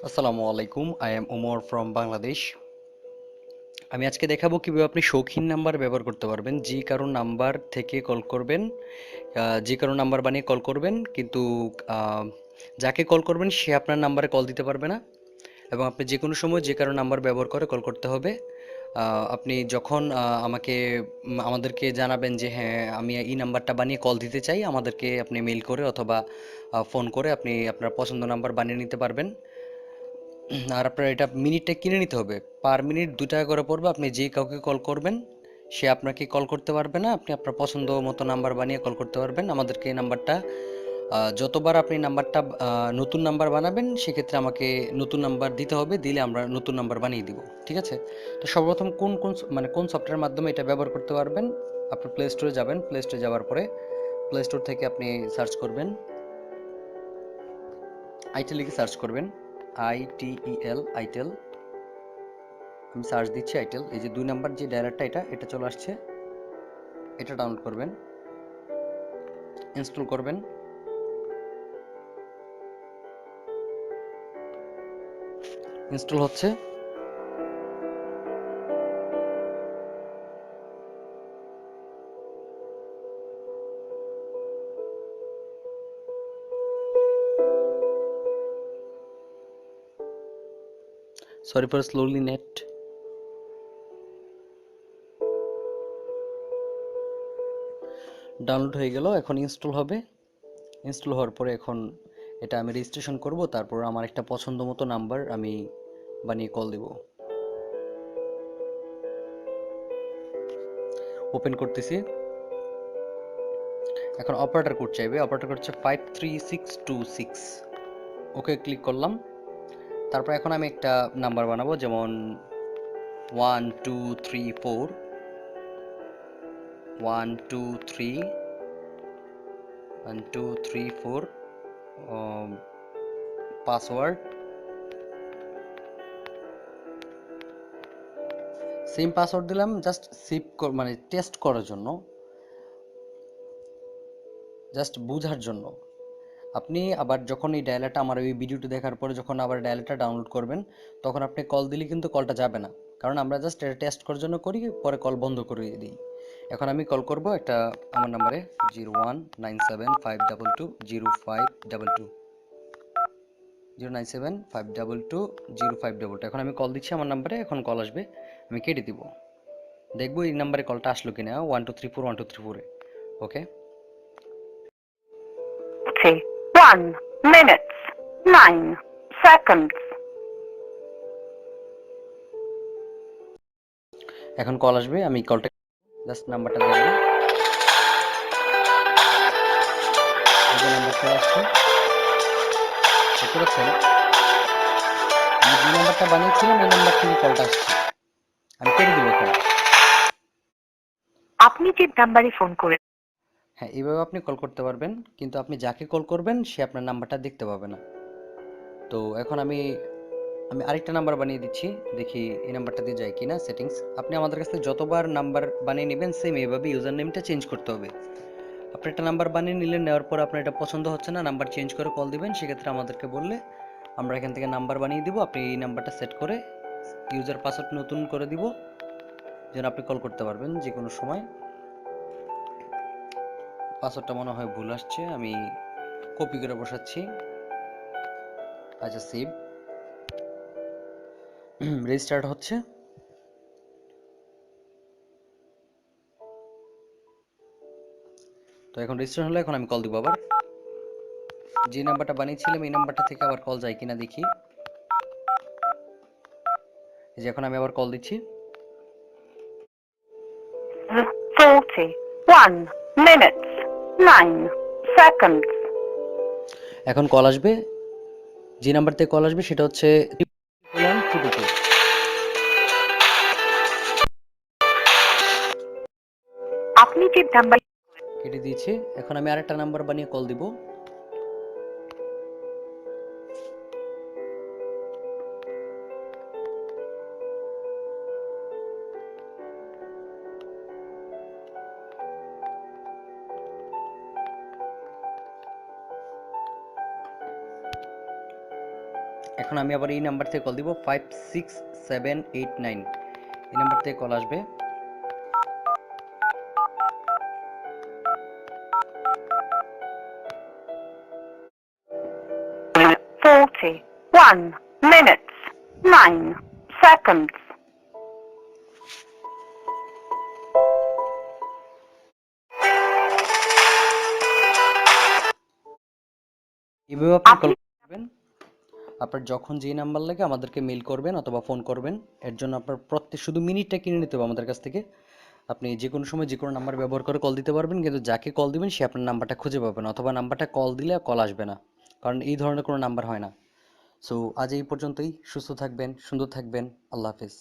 আসসালামু আলাইকুম। I am Omar from Bangladesh. আমি আজকে দেখাবো কিভাবে আপনি শৌখিন নাম্বার ব্যবহার করতে পারবেন। যে কারো নাম্বার থেকে কল করবেন, যে কারো নাম্বার বানিয়ে কল করবেন, কিন্তু আহ, যাকে কল করবেন সে আপনার নাম্বারে কল দিতে পারবে না। এবং আপনি যে কোনো সময় যে কারো নাম্বার ব্যবহার করে কল করতে হবে। আপনি যখন আমাদেরকে জানাবেন যে হ্যাঁ আমি এই নাম্বারটা বানিয়ে কল দিতে চাই, আমাদেরকে আপনি মেল করে অথবা ফোন করে আপনি আপনার পছন্দ নাম্বার বানিয়ে নিতে পারবেন। আর আপনার এটা মিনিটটা কিনে নিতে হবে। পার মিনিট 2 টাকা করে পড়বে। আপনি যে কাউকে কল করবেন সে আপনাকে কল করতে পারবে না। আপনি আপনার পছন্দ মতো নাম্বার বানিয়ে কল করতে পারবেন। আমাদেরকে এই নাম্বারটা যতবার আপনি নাম্বারটা নতুন নাম্বার বানাবেন সেক্ষেত্রে আমাকে নতুন নাম্বার দিতে হবে। দিলে আমরা নতুন নাম্বার বানিয়ে দিব। ঠিক আছে? তো সর্বপ্রথম কোন সফটওয়্যারের মাধ্যমে এটা ব্যবহার করতে পারবেন? আপনি প্লে স্টোরে যাবেন। প্লে স্টোরে যাওয়ার পরে প্লে স্টোর থেকে আপনি সার্চ করবেন, আইটেল লিখে সার্চ করবেন, ITEL, আইটেল। আমি সার্চ দিচ্ছি আইটেল। এই যে 2 নাম্বার যে ডায়ালারটা, এটা চলে আসছে। এটা ডাউনলোড করবেন, ইনস্টল করবেন। ইনস্টল হচ্ছে। Sorry for slowly net. Download হয়ে গেল, এখন ইনস্টল হবে। ইনস্টল হওয়ার পরে এখন এটা আমি রেজিস্ট্রেশন করব। তারপর আমার একটা পছন্দ মতো নাম্বার আমি বানিয়ে কল দেব। ওপেন করতেছি। এখন অপারেটর কোড চাইবে। অপারেটর কোড হচ্ছে 53626। ওকে ক্লিক করলাম। তারপর এখন আমি একটা নাম্বার বানাবো, যেমন 1 2 3 4, 1 2 3, 1 2 3 4, পাসওয়ার্ড সেম পাসওয়ার্ড দিলাম, জাস্ট সেভ মানে টেস্ট করার জন্য, জাস্ট বোঝার জন্য। আপনি আবার যখন এই ডায়ালারটা, আমার এই ভিডিওটি দেখার পরে যখন আবার ডায়ালারটা ডাউনলোড করবেন, তখন আপনি কল দিলে কিন্তু কলটা যাবে না। কারণ আমরা জাস্ট এটা টেস্ট করার জন্য করি, পরে কল বন্ধ করে দিই। এখন আমি কল করব একটা আমার নাম্বারে, 0197522052, 097522052। এখন আমি কল দিচ্ছি আমার নাম্বারে, এখন কল আসবে, আমি কেটে দিব। দেখবো এই নাম্বারে কলটা আসলো কিনা, 1234 ওকে। 1 minutes 9 seconds. এখন কল আসবে, আমি কলটা জাস্ট নাম্বারটা দেখবো। এই যে নাম্বার চলে আসছে, দেখতে পাচ্ছেন? আমি যে নাম্বারটা বানিয়েছিলাম এই নাম্বার থেকে কলটা আসছে। আমি কেটে দিব এখন। আপনি যে নাম্বারে ফোন করে হ্যাঁ, এইভাবে আপনি কল করতে পারবেন, কিন্তু আপনি যাকে কল করবেন সে আপনার নাম্বারটা দেখতে পাবে না। তো এখন আমি আমি আরেকটা নাম্বার বানিয়ে দিচ্ছি, দেখি এই নাম্বারটা দিয়ে যায় কিনা সেটিংস। আপনি আমাদের কাছ থেকে যতবার নাম্বার বানিয়ে নেবেন সেম এইভাবে ইউজার নেমটা চেঞ্জ করতে হবে। আপনি একটা নাম্বার বানিয়ে নিলেন, নেওয়ার পর আপনার এটা পছন্দ হচ্ছে না, নাম্বার চেঞ্জ করে কল দিবেন। সেক্ষেত্রে আমাদেরকে বললে আমরা এখান থেকে নাম্বার বানিয়ে দিব। আপনি এই নাম্বারটা সেট করে ইউজার পাসওয়ার্ড নতুন করে দিব, যেন আপনি কল করতে পারবেন যে কোনো সময়। পাসওয়ার্ডটা মনে হয় ভুল আসছে, আমি কপি করে বসাচ্ছি। আচ্ছা, সেভ। রেজিস্টার্ড হচ্ছে। তো এখন রেজিস্টার হলো, এখন আমি কল দিব আবার। যে নাম্বারটা বানিয়েছিলাম এই নাম্বারটা থেকে আবার কল যায় কিনা দেখি। এই যে এখন আমি আবার কল দিচ্ছি। 41 minutes 9 seconds. এখন কল আসবে। যে নাম্বার থেকে কল আসবে সেটা হচ্ছে 1 2 2। আপনি যে নাম্বার কেটে দিয়েছি। এখন আমি আরেকটা নাম্বার বানিয়ে কল দিব। এখন আমি আবার এই নাম্বার থেকে কল দিব 56789, এই নাম্বার থেকে কল আসবে। Forty-one minutes, 9 seconds. এভাবে আপনি কল আপনি করবেন। আপনার যখন যেই নাম্বার লাগে আমাদেরকে মেল করবেন অথবা ফোন করবেন। এর জন্য আপনার শুধু মিনিটটা কিনে নিতে হবে আমাদের কাছ থেকে। আপনি যে কোনো সময় যে কোনো নাম্বার ব্যবহার করে কল দিতে পারবেন, কিন্তু যাকে কল দিবেন সে আপনার নাম্বারটা খুঁজে পাবে না, অথবা নাম্বারটা কল দিলে কল আসবে না, কারণ এই ধরনের কোনো নাম্বার হয় না। সো আজ এই পর্যন্তই। সুস্থ থাকবেন, সুন্দর থাকবেন। আল্লাহ হাফেজ।